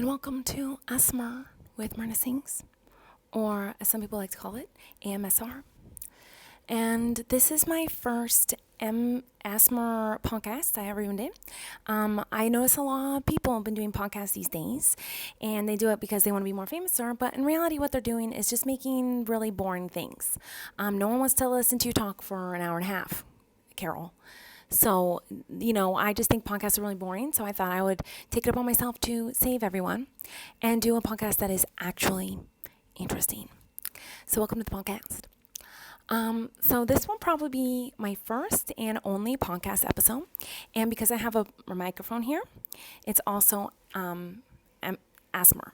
and welcome to ASMR with MirandaSings, or as some people like to call it, AMSR. And this is my first ASMR podcast I ever even did. I notice a lot of people have been doing podcasts these days, and they do it because they want to be more famous, but in reality what they're doing is just making really boring things. No one wants to listen to you talk for an hour and a half, Carol. So, I just think podcasts are really boring. So I thought I would take it upon myself to save everyone and do a podcast that is actually interesting. So welcome to the podcast. So this will probably be my first and only podcast episode. And because I have a microphone here, it's also ASMR,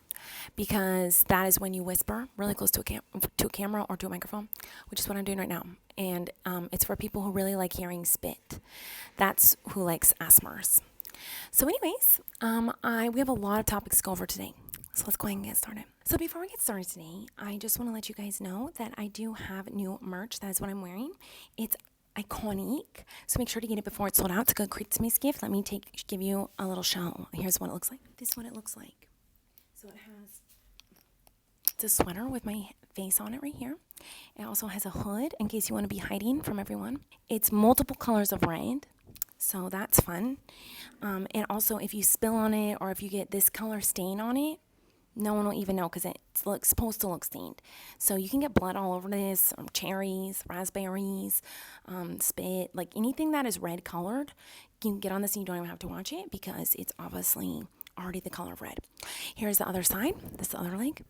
because that is when you whisper really close to a camera or to a microphone, which is what I'm doing right now. And it's for people who really like hearing spit. That's who likes ASMRs. So anyways, we have a lot of topics to go over today. So let's go ahead and get started. So before we get started today, I just want to let you guys know that I do have new merch. That is what I'm wearing. It's iconic. So make sure to get it before it's sold out. It's a good Christmas gift. Let me give you a little show. Here's what it looks like. This is what it looks like. So it's a sweater with my face on it right here. It also has a hood in case you want to be hiding from everyone. It's multiple colors of red, so that's fun. And also if you spill on it or if you get this color stain on it, no one will even know because it's supposed to look stained. So you can get blood all over this, cherries, raspberries, spit, like anything that is red colored. You can get on this and you don't even have to watch it because it's obviously already the color of red. Here's the other side. This is the other leg,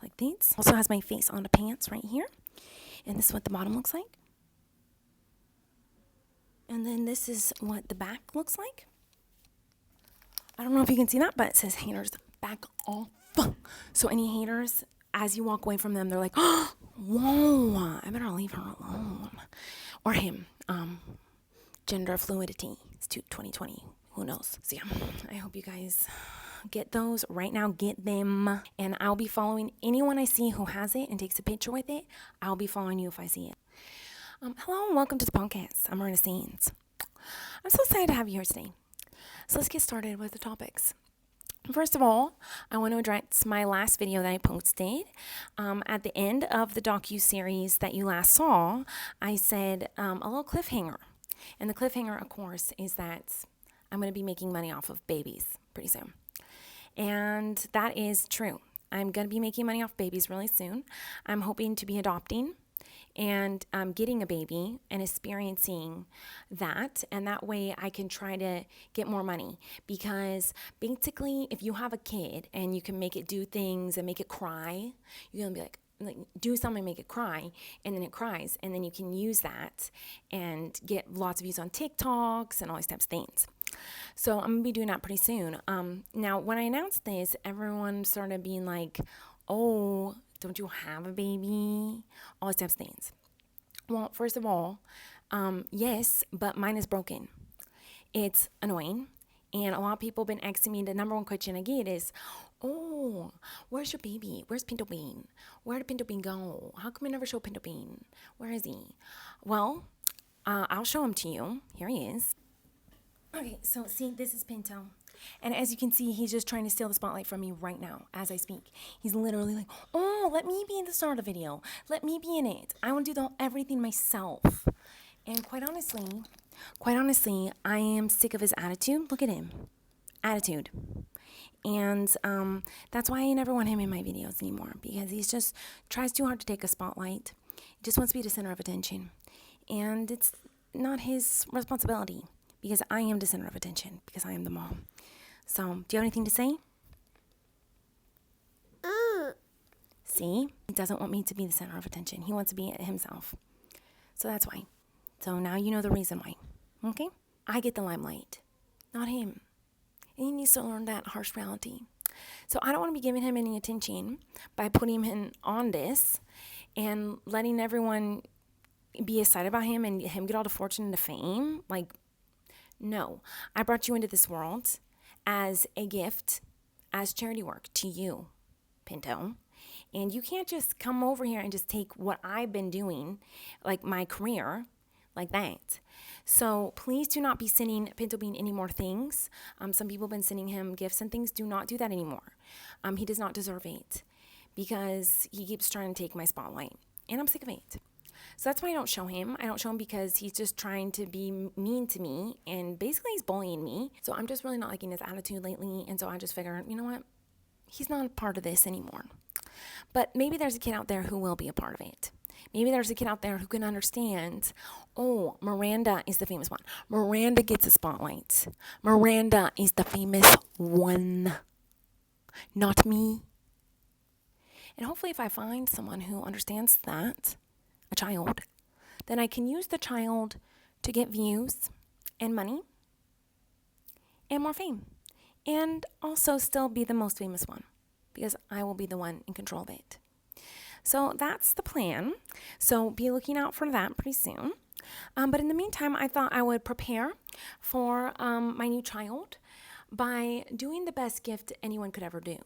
like these. Also has my face on the pants right here. And this is what the bottom looks like. And then this is what the back looks like. I don't know if you can see that, but it says haters back off. So any haters, as you walk away from them, they're like, oh, whoa, I better leave her alone. Or him. Gender fluidity. It's 2020. Who knows? So yeah, I hope you guys get those right now. Get them. And I'll be following anyone I see who has it and takes a picture with it. I'll be following you if I see it. Hello and welcome to the podcast. I'm MirandaSings. I'm so excited to have you here today. So let's get started with the topics. First of all, I want to address my last video that I posted. At the end of the docu-series that you last saw, I said a little cliffhanger. And the cliffhanger, of course, is that I'm going to be making money off of babies pretty soon. And that is true. I'm going to be making money off babies really soon. I'm hoping to be adopting and getting a baby and experiencing that. And that way I can try to get more money. Because basically, if you have a kid and you can make it do things and make it cry, you're going to be like, do something, make it cry, and then it cries. And then you can use that and get lots of views on TikToks and all these types of things. So I'm going to be doing that pretty soon. Now, when I announced this, everyone started being like, oh, don't you have a baby? All these types of things. Well, first of all, yes, but mine is broken. It's annoying. And a lot of people have been asking me, the number one question I get is, oh, where's your baby? Where's Pinto Bean? Where did Pinto Bean go? How come I never show Pinto Bean? Where is he? Well, I'll show him to you. Here he is. Okay, so see, this is Pinto. And as you can see, he's just trying to steal the spotlight from me right now as I speak. He's literally like, oh, let me be in the start of the video. Let me be in it. I want to do everything myself. And quite honestly, I am sick of his attitude. Look at him. Attitude. And that's why I never want him in my videos anymore, because he just tries too hard to take a spotlight. He just wants to be the center of attention. And it's not his responsibility, because I am the center of attention, because I am the mom. So, do you have anything to say? See? He doesn't want me to be the center of attention. He wants to be himself. So that's why. So now you know the reason why. Okay? I get the limelight, not him. And he needs to learn that harsh reality. So I don't want to be giving him any attention by putting him on this and letting everyone be excited about him and him get all the fortune and the fame. Like, no. I brought you into this world as a gift, as charity work to you, Pinto. And you can't just come over here and just take what I've been doing, like my career, like that. So please do not be sending Pinto Bean any more things. Some people have been sending him gifts and things. Do not do that anymore. He does not deserve it because he keeps trying to take my spotlight, and I'm sick of it. So that's why I don't show him. I don't show him because he's just trying to be mean to me, and basically he's bullying me. So I'm just really not liking his attitude lately, and so I just figured, you know what? He's not a part of this anymore. But maybe there's a kid out there who will be a part of it. Maybe there's a kid out there who can understand, oh, Miranda is the famous one. Miranda gets a spotlight. Miranda is the famous one, not me. And hopefully if I find someone who understands that, a child, then I can use the child to get views and money and more fame. And also still be the most famous one because I will be the one in control of it. So that's the plan. So be looking out for that pretty soon. But in the meantime, I thought I would prepare for my new child by doing the best gift anyone could ever do.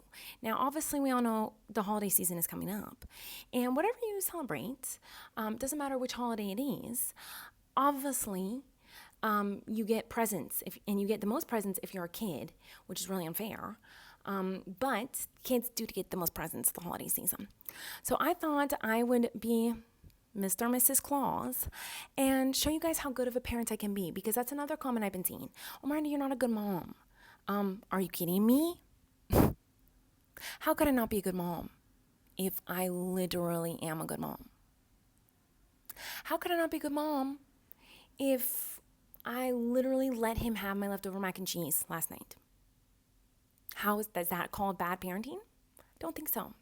Now, obviously, we all know the holiday season is coming up. And whatever you celebrate, doesn't matter which holiday it is, obviously, you get presents. And you get the most presents if you're a kid, which is really unfair. But kids do get the most presents the holiday season. So I thought I would be Mr. and Mrs. Claus and show you guys how good of a parent I can be, because that's another comment I've been seeing. Oh, Miranda, you're not a good mom. Are you kidding me? How could I not be a good mom if I literally am a good mom? How could I not be a good mom if I literally let him have my leftover mac and cheese last night? How is that called bad parenting? Don't think so.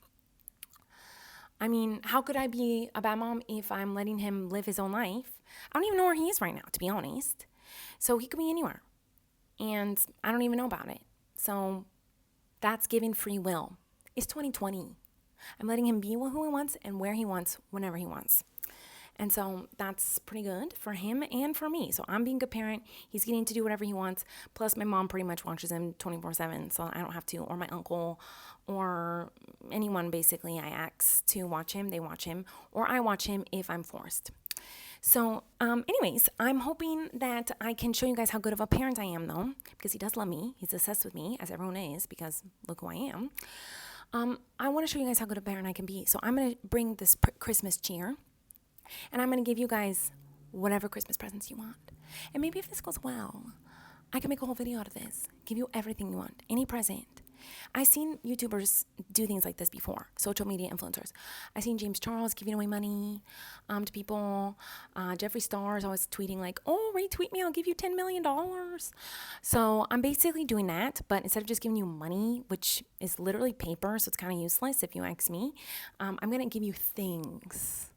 I mean, how could I be a bad mom if I'm letting him live his own life? I don't even know where he is right now, to be honest. So he could be anywhere. And I don't even know about it. So that's giving free will. It's 2020. I'm letting him be who he wants and where he wants, whenever he wants. And so that's pretty good for him and for me. So I'm being a good parent. He's getting to do whatever he wants. Plus, my mom pretty much watches him 24/7, so I don't have to. Or my uncle or anyone, basically, I ask to watch him. They watch him. Or I watch him if I'm forced. So anyways, I'm hoping that I can show you guys how good of a parent I am, though, because he does love me. He's obsessed with me, as everyone is, because look who I am. I want to show you guys how good a parent I can be. So I'm going to bring this Christmas cheer. And I'm going to give you guys whatever Christmas presents you want. And maybe if this goes well, I can make a whole video out of this. Give you everything you want. Any present. I've seen YouTubers do things like this before. Social media influencers. I've seen James Charles giving away money to people. Jeffree Star is always tweeting like, oh, retweet me, I'll give you $10 million. So I'm basically doing that. But instead of just giving you money, which is literally paper, so it's kind of useless if you ask me, I'm going to give you things,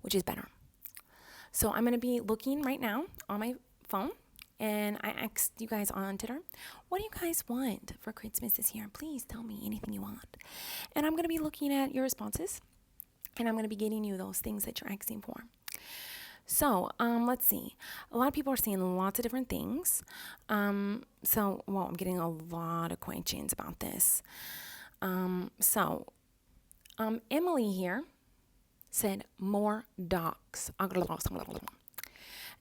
which is better. So I'm going to be looking right now on my phone, and I asked you guys on Twitter, what do you guys want for Christmas this year? Please tell me anything you want. And I'm going to be looking at your responses, and I'm going to be getting you those things that you're asking for. So let's see. A lot of people are saying lots of different things. I'm getting a lot of questions about this. Emily here said more docs.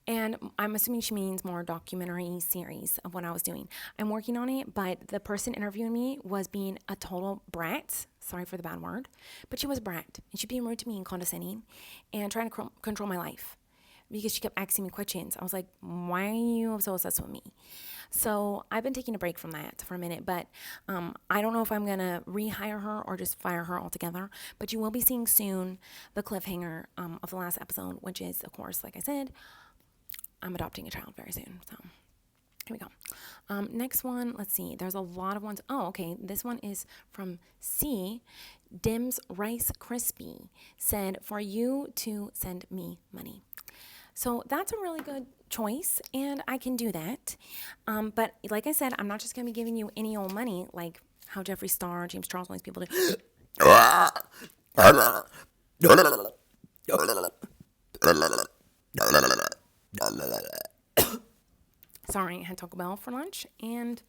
And I'm assuming she means more documentary series of what I was doing. I'm working on it, but the person interviewing me was being a total brat. Sorry for the bad word. But she was a brat. And she'd be rude to me and condescending and trying to control my life because she kept asking me questions. I was like, why are you so obsessed with me? So I've been taking a break from that for a minute, but I don't know if I'm going to rehire her or just fire her altogether. But you will be seeing soon the cliffhanger of the last episode, which is, of course, like I said, I'm adopting a child very soon. So here we go. Next one, let's see. There's a lot of ones. Oh, okay. This one is from C. Dim's Rice Krispie said, for you to send me money. So that's a really good choice, and I can do that. But like I said, I'm not just going to be giving you any old money like how Jeffree Star, James Charles, all these people do. Sorry, I had Taco Bell for lunch, and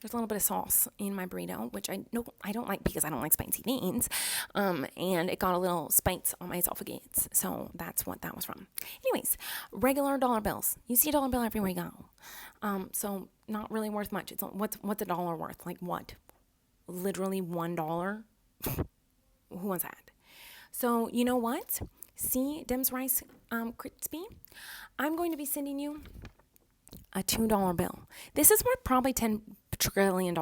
There's a little bit of sauce in my burrito, which I don't like because I don't like spicy things. And it got a little spice on my esophagus. So that's what that was from. Anyways, regular dollar bills. You see a dollar bill everywhere you go. So not really worth much. It's what's a dollar worth? Like what? Literally $1. Who wants that? So you know what? See Dem's Rice Crispy? I'm going to be sending you a $2 bill. This is worth probably $10 trillion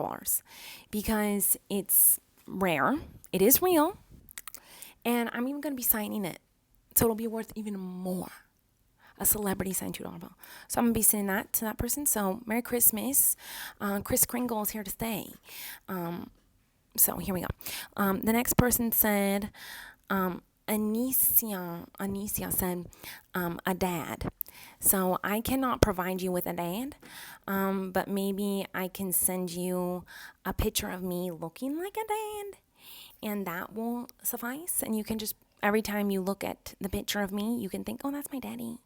because it's rare. It is real. And I'm even going to be signing it. So it'll be worth even more. A celebrity signed $2 bill. So I'm going to be sending that to that person. So Merry Christmas. Kris Kringle is here to stay. So here we go. The next person said, Anicia said, a dad. So I cannot provide you with a dad, but maybe I can send you a picture of me looking like a dad, and that will suffice. And you can just, every time you look at the picture of me, you can think, oh, that's my daddy.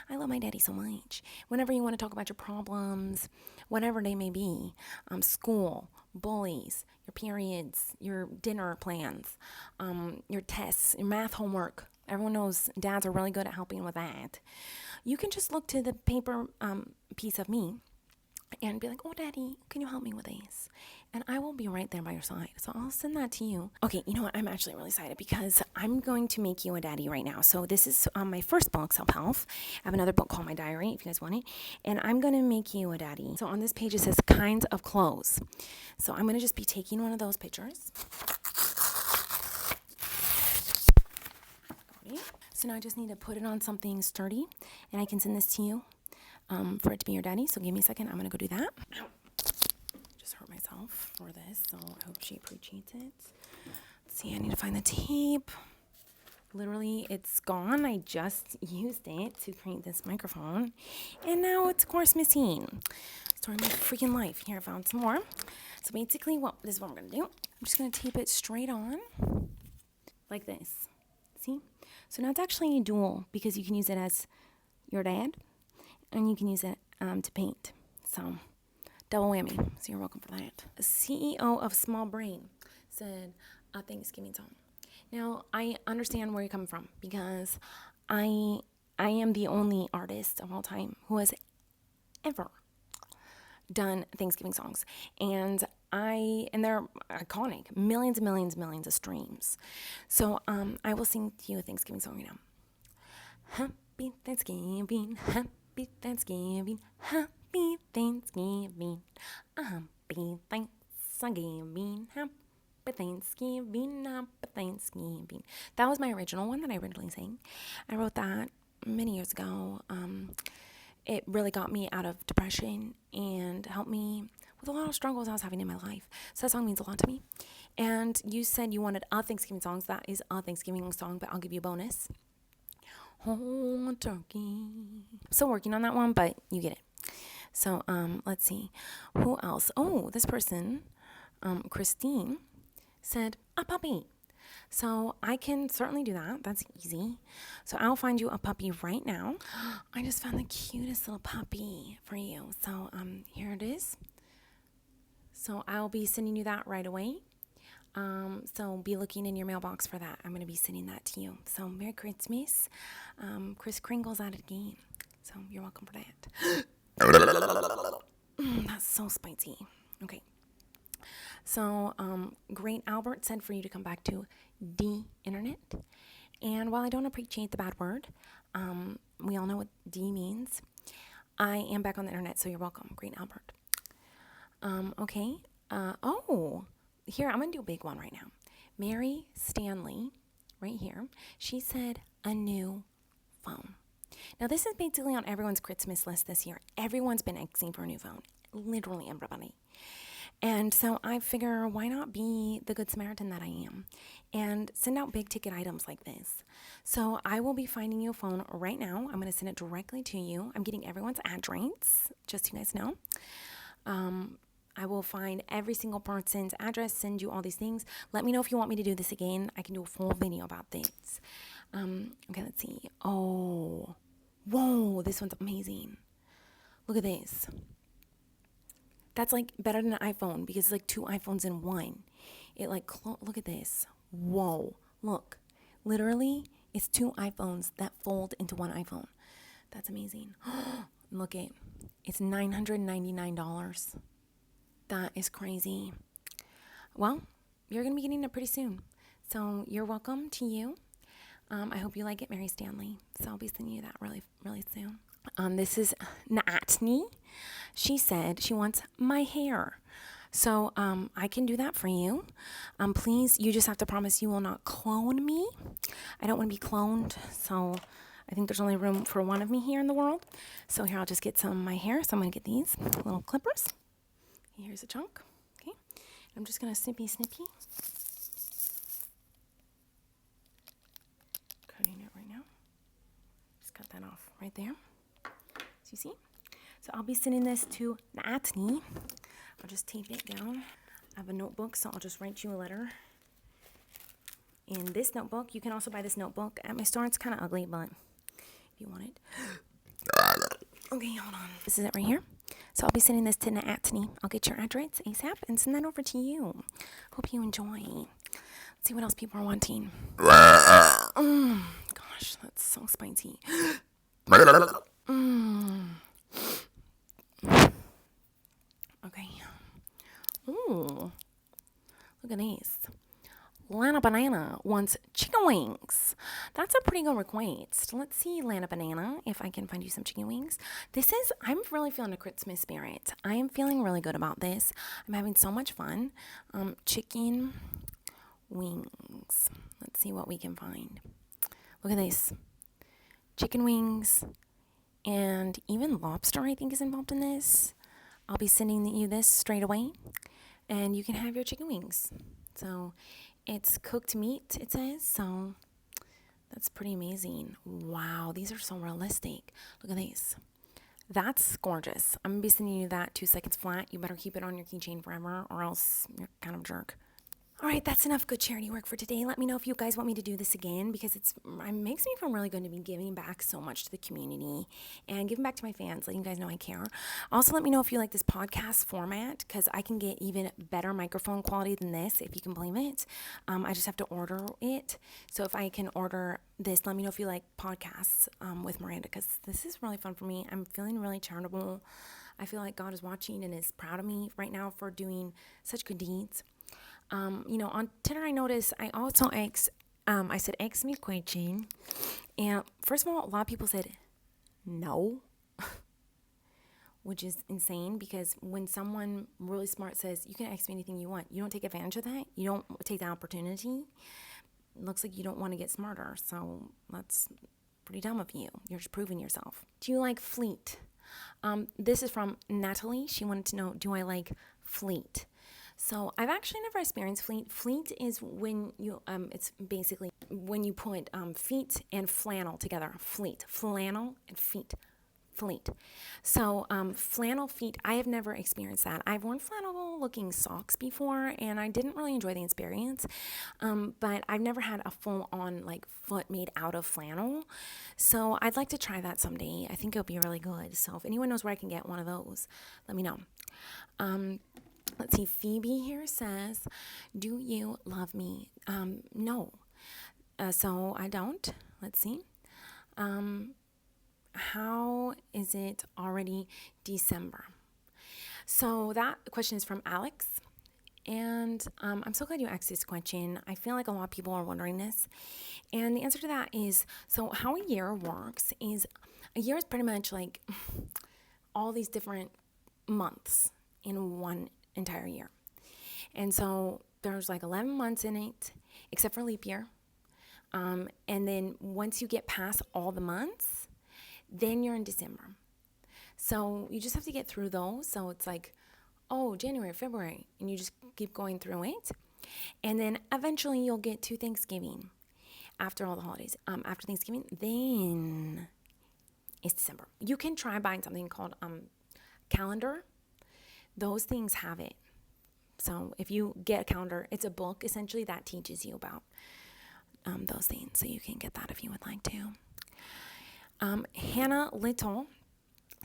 I love my daddy so much. Whenever you want to talk about your problems, whatever they may be, school, bullies, your periods, your dinner plans, your tests, your math homework. Everyone knows dads are really good at helping with that. You can just look to the paper piece of me and be like, oh, daddy, can you help me with this? And I will be right there by your side. So I'll send that to you. Okay, you know what? I'm actually really excited because I'm going to make you a daddy right now. So this is my first book, Self-Help. I have another book called My Diary, if you guys want it. And I'm going to make you a daddy. So on this page, it says kinds of clothes. So I'm going to just be taking one of those pictures. So now I just need to put it on something sturdy. And I can send this to you for it to be your daddy. So give me a second. I'm going to go do that. Ow. Just hurt myself for this, so I hope she appreciates it. Let's see, I need to find the tape. Literally, it's gone. I just used it to create this microphone, and now it's, of course, missing. Story of my freaking life. Here, I found some more. So basically, this is what I'm going to do. I'm just going to tape it straight on, like this. See? So now it's actually dual, because you can use it as your dad, and you can use it to paint. So double whammy. So you're welcome for that. A CEO of Small Brain said a Thanksgiving song. Now, I understand where you're coming from because I am the only artist of all time who has ever done Thanksgiving songs. And they're iconic. Millions and millions and millions of streams. So I will sing to you a Thanksgiving song right now. Happy Thanksgiving, happy Thanksgiving, happy Thanksgiving, happy Thanksgiving, happy Thanksgiving, happy Thanksgiving. That was my original one that I originally sang. I wrote that many years ago. It really got me out of depression and helped me with a lot of struggles I was having in my life. So that song means a lot to me. And you said you wanted a Thanksgiving song, so that is a Thanksgiving song, but I'll give you a bonus. Oh, turkey. I'm still working on that one, but you get it. So, let's see. Who else? Oh, this person, Christine, said a puppy. So I can certainly do that. That's easy. So I'll find you a puppy right now. I just found the cutest little puppy for you. So, here it is. So I'll be sending you that right away. So be looking in your mailbox for that. I'm going to be sending that to you. So Merry Christmas. Kris Kringle's at it again. So you're welcome for that. That's so spicy. Okay. So Great Albert said for you to come back to the internet. And while I don't appreciate the bad word, we all know what D means. I am back on the internet, so you're welcome. Great Albert. Okay. Here, I'm going to do a big one right now. Mary Stanley, right here, she said a new phone. Now, this is basically on everyone's Christmas list this year. Everyone's been asking for a new phone. Literally everybody. And so I figure, why not be the good Samaritan that I am and send out big ticket items like this? So I will be finding you a phone right now. I'm going to send it directly to you. I'm getting everyone's address, just so you guys know. I will find every single person's address, send you all these things. Let me know if you want me to do this again. I can do a full video about this. Okay, let's see. Oh, whoa, this one's amazing. Look at this. That's like better than an iPhone because it's like 2 iPhones in one. It like, look at this. Whoa, look. Literally, it's 2 iPhones that fold into one iPhone. That's amazing. Look it. It's $999. That is crazy. Well, you're going to be getting it pretty soon. So you're welcome to you. I hope you like it, Mary Stanley. So I'll be sending you that really, really soon. This is Naatni. She said she wants my hair. So I can do that for you. Please, you just have to promise you will not clone me. I don't want to be cloned. So I think there's only room for one of me here in the world. So here, I'll just get some of my hair. So I'm going to get these little clippers. Here's a chunk. Okay. I'm just going to snippy. Cutting it right now. Just cut that off right there. So you see? So I'll be sending this to Naatni. I'll just tape it down. I have a notebook, so I'll just write you a letter. In this notebook, you can also buy this notebook at my store. It's kind of ugly, but if you want it. Okay, hold on. This is it right here. So I'll be sending this to Naatni. I'll get your address ASAP and send that over to you. Hope you enjoy. Let's see what else people are wanting. Gosh, that's so spicy. Okay. Ooh, look at these. Lana Banana wants chicken wings. That's a pretty good request. Let's see, Lana Banana, if I can find you some chicken wings. I'm really feeling a Christmas spirit. I am feeling really good about this. I'm having so much fun. Chicken wings. Let's see what we can find. Look at this. Chicken wings and even lobster, I think, is involved in this. I'll be sending you this straight away, and you can have your chicken wings. So it's cooked meat, it says, so that's pretty amazing. Wow, these are so realistic. Look at these. That's gorgeous. I'm going to be sending you that 2 seconds flat. You better keep it on your keychain forever, or else you're kind of a jerk. All right, that's enough good charity work for today. Let me know if you guys want me to do this again, because it makes me feel really good to be giving back so much to the community and giving back to my fans, letting you guys know I care. Also, let me know if you like this podcast format, because I can get even better microphone quality than this, if you can believe it. I just have to order it. So if I can order this, let me know if you like podcasts with Miranda, because this is really fun for me. I'm feeling really charitable. I feel like God is watching and is proud of me right now for doing such good deeds. On Twitter, I noticed I also asked me question. And first of all, a lot of people said no, which is insane, because when someone really smart says, you can ask me anything you want, you don't take advantage of that. You don't take the opportunity. It looks like you don't want to get smarter. So that's pretty dumb of you. You're just proving yourself. Do you like Fleet? This is from Natalie. She wanted to know, do I like Fleet? So I've actually never experienced Fleet. Fleet is when you, it's basically when you put feet and flannel together. Fleet, flannel and feet, Fleet. So flannel feet, I have never experienced that. I've worn flannel looking socks before, and I didn't really enjoy the experience. But I've never had a full on like foot made out of flannel. So I'd like to try that someday. I think it'll be really good. So if anyone knows where I can get one of those, let me know. Let's see, Phoebe here says, do you love me? No. So I don't. Let's see. How is it already December? So that question is from Alex. And I'm so glad you asked this question. I feel like a lot of people are wondering this. And the answer to that is, so how a year works is, a year is pretty much like all these different months in one entire year. And so there's like 11 months in it, except for leap year. And then once you get past all the months, then you're in December. So you just have to get through those. So it's like, January, February, and you just keep going through it. And then eventually you'll get to Thanksgiving after all the holidays. After Thanksgiving, then it's December. You can try buying something called calendar. Those things have it. So if you get a calendar, it's a book essentially that teaches you about those things. So you can get that if you would like to. Hannah Little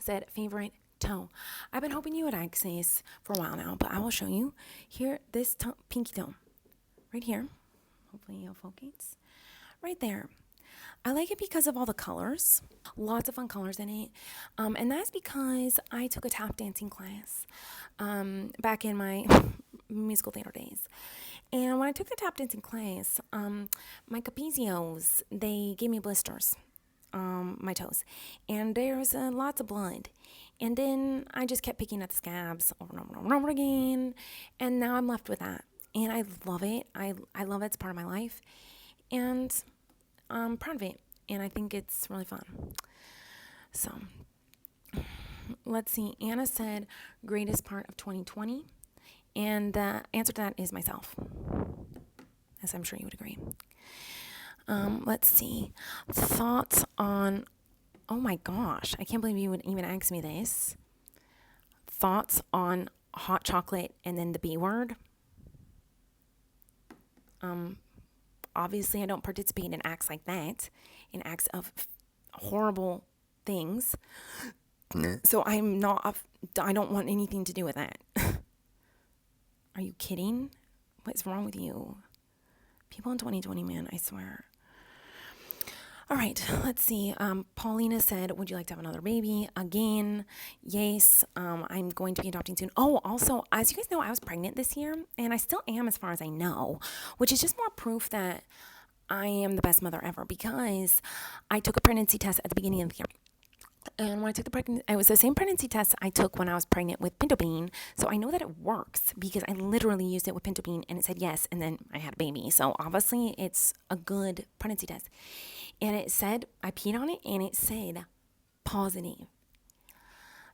said favorite toe. I've been hoping you would ask this for a while now, but I will show you. Here, this pinky toe. Right here. Hopefully you'll focus. Right there. I like it because of all the colors. Lots of fun colors in it. And that's because I took a tap dancing class back in my musical theater days. And when I took the tap dancing class, my capizios, they gave me blisters on my toes. And there's lots of blood. And then I just kept picking at the scabs over and over and over again. And now I'm left with that. And I love it. I love it. It's part of my life. And I'm proud of it, and I think it's really fun. So, let's see. Anna said, greatest part of 2020, and the answer to that is myself, as I'm sure you would agree. Let's see. Thoughts on, oh my gosh, I can't believe you would even ask me this. Thoughts on hot chocolate and then the B word. Obviously, I don't participate in acts like that, in acts of horrible things. So I don't want anything to do with that. Are you kidding? What's wrong with you? People in 2020, man, I swear. All right, let's see. Paulina said, would you like to have another baby? Again, yes, I'm going to be adopting soon. Oh, also, as you guys know, I was pregnant this year, and I still am as far as I know, which is just more proof that I am the best mother ever, because I took a pregnancy test at the beginning of the year. And when I took the pregnancy, it was the same pregnancy test I took when I was pregnant with Pinto Bean. So I know that it works because I literally used it with Pinto Bean and it said yes. And then I had a baby. So obviously it's a good pregnancy test. And it said, I peed on it and it said positive.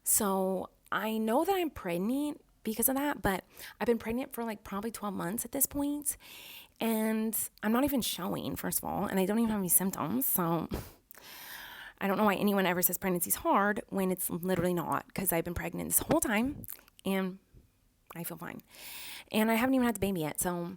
So I know that I'm pregnant because of that, but I've been pregnant for like probably 12 months at this point. And I'm not even showing, first of all, and I don't even have any symptoms. So I don't know why anyone ever says pregnancy's hard when it's literally not, because I've been pregnant this whole time and I feel fine. And I haven't even had the baby yet. So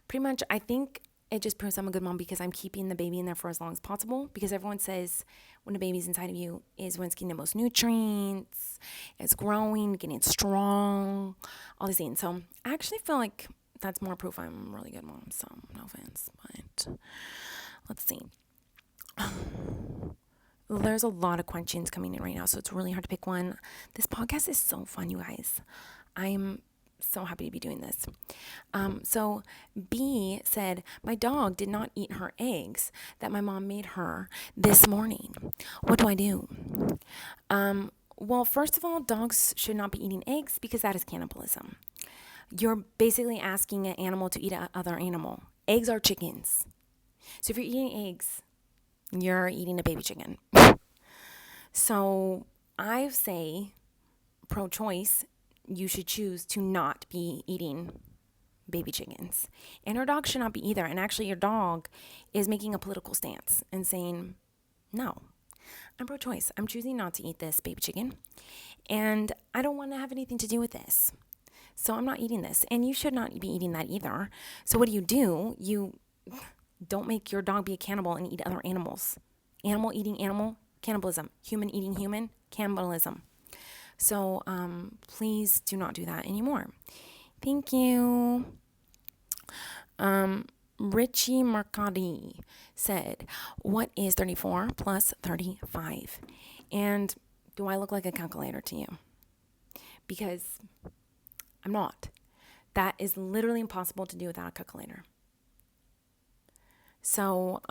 pretty much I think it just proves I'm a good mom because I'm keeping the baby in there for as long as possible, because everyone says when the baby's inside of you is when it's getting the most nutrients, it's growing, getting strong, all these things. So I actually feel like that's more proof I'm a really good mom. So no offense, but let's see. There's a lot of questions coming in right now, so it's really hard to pick one. This podcast is so fun, you guys. I'm so happy to be doing this. So B said, my dog did not eat her eggs that my mom made her this morning. What do I do? Well, first of all, dogs should not be eating eggs because that is cannibalism. You're basically asking an animal to eat another animal. Eggs are chickens. So if you're eating eggs, you're eating a baby chicken. So I say, pro-choice, you should choose to not be eating baby chickens. And your dog should not be either. And actually, your dog is making a political stance and saying, no, I'm pro-choice. I'm choosing not to eat this baby chicken. And I don't want to have anything to do with this. So I'm not eating this. And you should not be eating that either. So what do? You don't make your dog be a cannibal and eat other animals. Animal eating animal, cannibalism. Human eating human, cannibalism. So please do not do that anymore. Thank you. Richie Mercadi said, what is 34 plus 35? And do I look like a calculator to you? Because I'm not. That is literally impossible to do without a calculator. So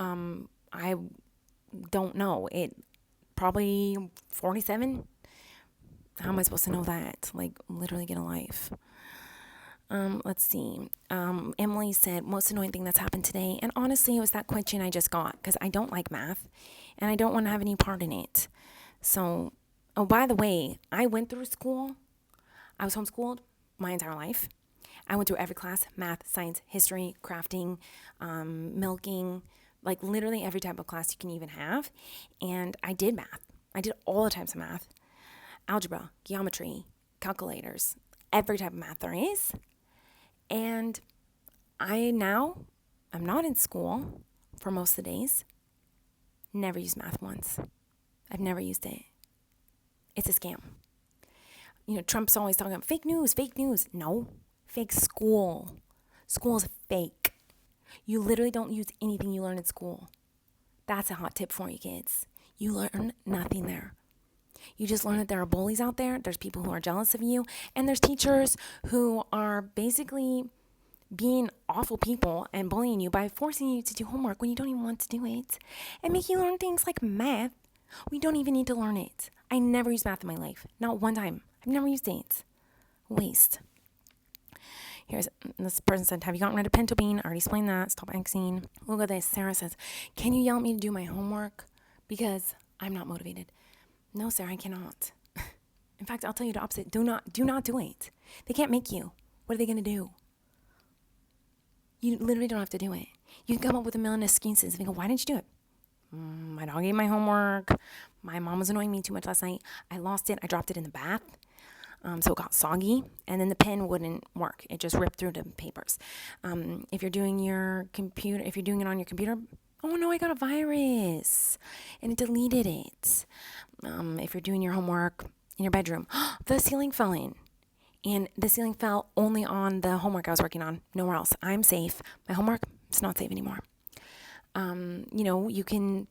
I don't know. It probably 47. How am I supposed to know that? Like, literally get a life. Let's see. Emily said, most annoying thing that's happened today. And honestly, it was that question I just got because I don't like math and I don't want to have any part in it. So, oh, by the way, I went through school. I was homeschooled my entire life. I went through every class: math, science, history, crafting, milking, like literally every type of class you can even have. And I did math. I did all the types of math: algebra, geometry, calculators, every type of math there is. And I'm not in school for most of the days. Never used math once. I've never used it. It's a scam. Trump's always talking about fake news, fake news. No, fake school. School is fake. You literally don't use anything you learn in school. That's a hot tip for you kids. You learn nothing there. You just learn that there are bullies out there. There's people who are jealous of you. And there's teachers who are basically being awful people and bullying you by forcing you to do homework when you don't even want to do it. And make you learn things like math. We don't even need to learn it. I never used math in my life. Not one time. I've never used it. Waste. This person said, have you gotten rid of pinto bean? I already explained that. Stop Xing. Look at this. Sarah says, can you yell at me to do my homework? Because I'm not motivated. No, Sarah, I cannot. In fact, I'll tell you the opposite. Do not do it. They can't make you. What are they going to do? You literally don't have to do it. You can come up with a million excuses. If you go, why didn't you do it? My dog ate my homework. My mom was annoying me too much last night. I lost it. I dropped it in the bath. So it got soggy, and then the pen wouldn't work. It just ripped through the papers. If you're doing it on your computer, oh no, I got a virus, and it deleted it. If you're doing your homework in your bedroom, the ceiling fell in, and the ceiling fell only on the homework I was working on, nowhere else. I'm safe. My homework, it's not safe anymore. You can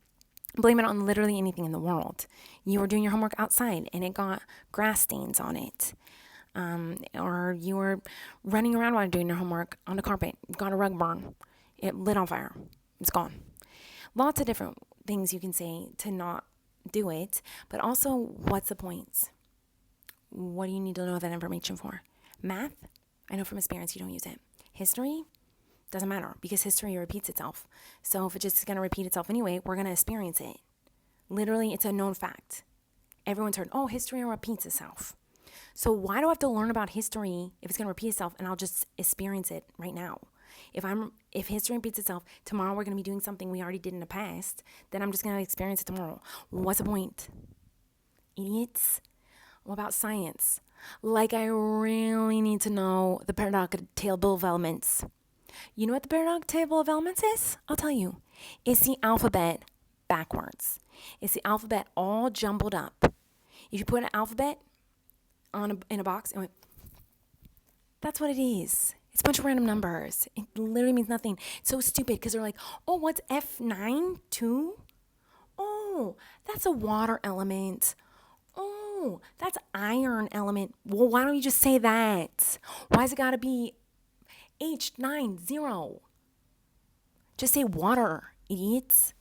blame it on literally anything in the world. You were doing your homework outside and it got grass stains on it. Or you were running around while doing your homework on the carpet, got a rug burn. It lit on fire. It's gone. Lots of different things you can say to not do it, but also, what's the point? What do you need to know that information for? Math, I know from experience you don't use it. History, doesn't matter because history repeats itself. So if it's just going to repeat itself anyway, we're going to experience it. Literally, it's a known fact. Everyone's heard, history repeats itself. So why do I have to learn about history if it's going to repeat itself and I'll just experience it right now? If history repeats itself, tomorrow we're going to be doing something we already did in the past, then I'm just going to experience it tomorrow. What's the point? Idiots. What about science? Like, I really need to know the periodic table of elements. You know what the periodic table of elements is? I'll tell you. It's the alphabet backwards. It's the alphabet all jumbled up. If you put an alphabet in a box, that's what it is. It's a bunch of random numbers. It literally means nothing. It's so stupid because they're like, what's F9? 2? Oh, that's a water element. Oh, that's iron element. Well, why don't you just say that? Why's it got to be H90? Just say water, idiots.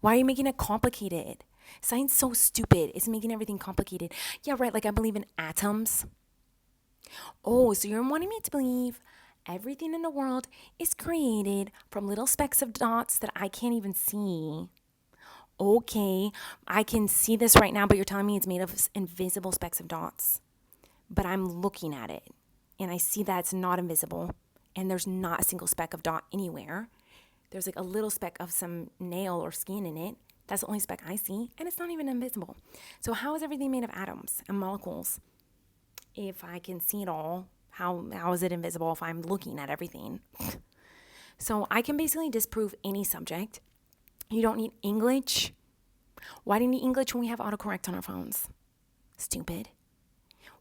Why are you making it complicated? Science is so stupid. It's making everything complicated. Yeah, right, like I believe in atoms. Oh, so you're wanting me to believe everything in the world is created from little specks of dots that I can't even see. Okay, I can see this right now, but you're telling me it's made of invisible specks of dots. But I'm looking at it, and I see that it's not invisible, and there's not a single speck of dot anywhere. There's like a little speck of some nail or skin in it. That's the only speck I see, and it's not even invisible. So how is everything made of atoms and molecules? If I can see it all, how is it invisible if I'm looking at everything? So I can basically disprove any subject. You don't need English. Why do you need English when we have autocorrect on our phones? Stupid.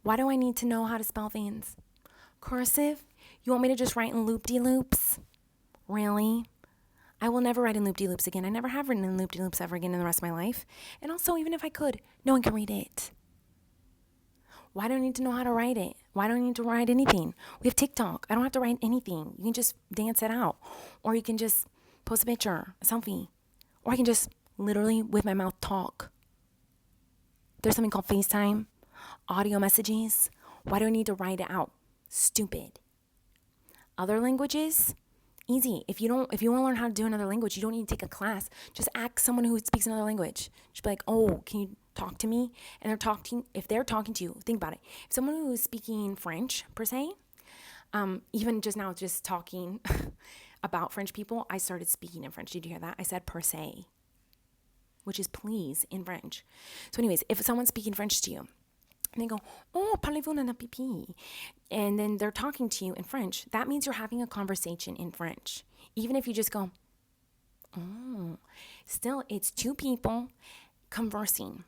Why do I need to know how to spell things? Cursive? You want me to just write in loop-de-loops? Really? I will never write in loop-de-loops again. I never have written in loop-de-loops ever again in the rest of my life. And also, even if I could, no one can read it. Why do I need to know how to write it? Why do I need to write anything? We have TikTok. I don't have to write anything. You can just dance it out. Or you can just post a picture, a selfie. Or I can just literally with my mouth talk. There's something called FaceTime, audio messages. Why do I need to write it out? Stupid. Other languages, easy. If you want to learn how to do another language, you don't need to take a class. Just ask someone who speaks another language. Just be like, can you talk to me? And if they're talking to you, think about it. If someone who is speaking French, per se, even just now, just talking about French people, I started speaking in French. Did you hear that? I said per se, which is please in French. So anyways, if someone's speaking French to you, and they go, parlez-vous nana pipi, and then they're talking to you in French, that means you're having a conversation in French. Even if you just go, still, it's two people conversing.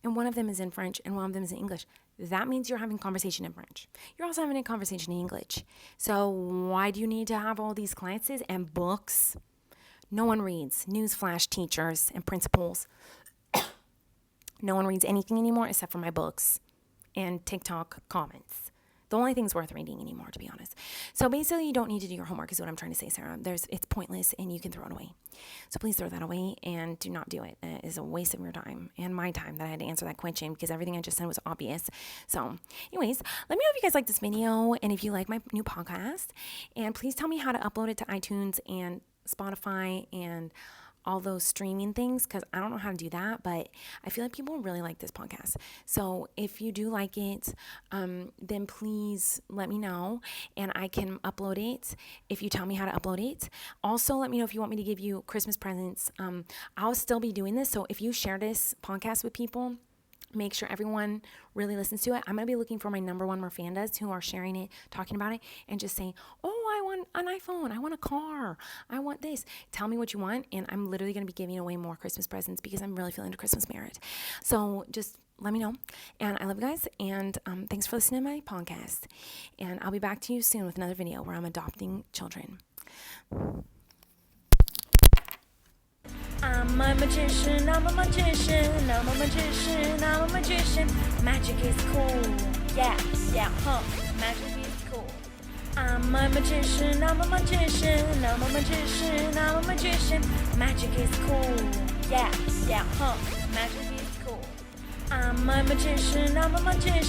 And one of them is in French and one of them is in English. that means you're having a conversation in French. You're also having a conversation in English. So why do you need to have all these classes and books? No one reads. Newsflash, teachers and principals. No one reads anything anymore except for my books and TikTok comments. The only thing's worth reading anymore, to be honest. So basically, you don't need to do your homework is what I'm trying to say, Sarah. It's pointless and you can throw it away. So please throw that away and do not do it. It is a waste of your time and my time that I had to answer that question because everything I just said was obvious. So anyways, let me know if you guys like this video and if you like my new podcast. And please tell me how to upload it to iTunes and Spotify and all those streaming things, because I don't know how to do that, but I feel like people really like this podcast. So if you do like it, then please let me know and I can upload it if you tell me how to upload it. Also, let me know if you want me to give you Christmas presents. I'll still be doing this. So if you share this podcast with people, make sure everyone really listens to it. I'm going to be looking for my number one Mirandas who are sharing it, talking about it, and just saying, oh, I want an iPhone. I want a car. I want this. Tell me what you want, and I'm literally going to be giving away more Christmas presents because I'm really feeling the Christmas spirit. So just let me know. And I love you guys, and thanks for listening to my podcast. And I'll be back to you soon with another video where I'm adopting children. I'm a magician, I'm a magician, I'm a magician, I'm a magician. Magic is cool, yeah, magic is cool. I'm a magician, I'm a magician, I'm a magician, I'm a magician. Magic is cool, yeah, magic is cool. I'm a magician, I'm a magician.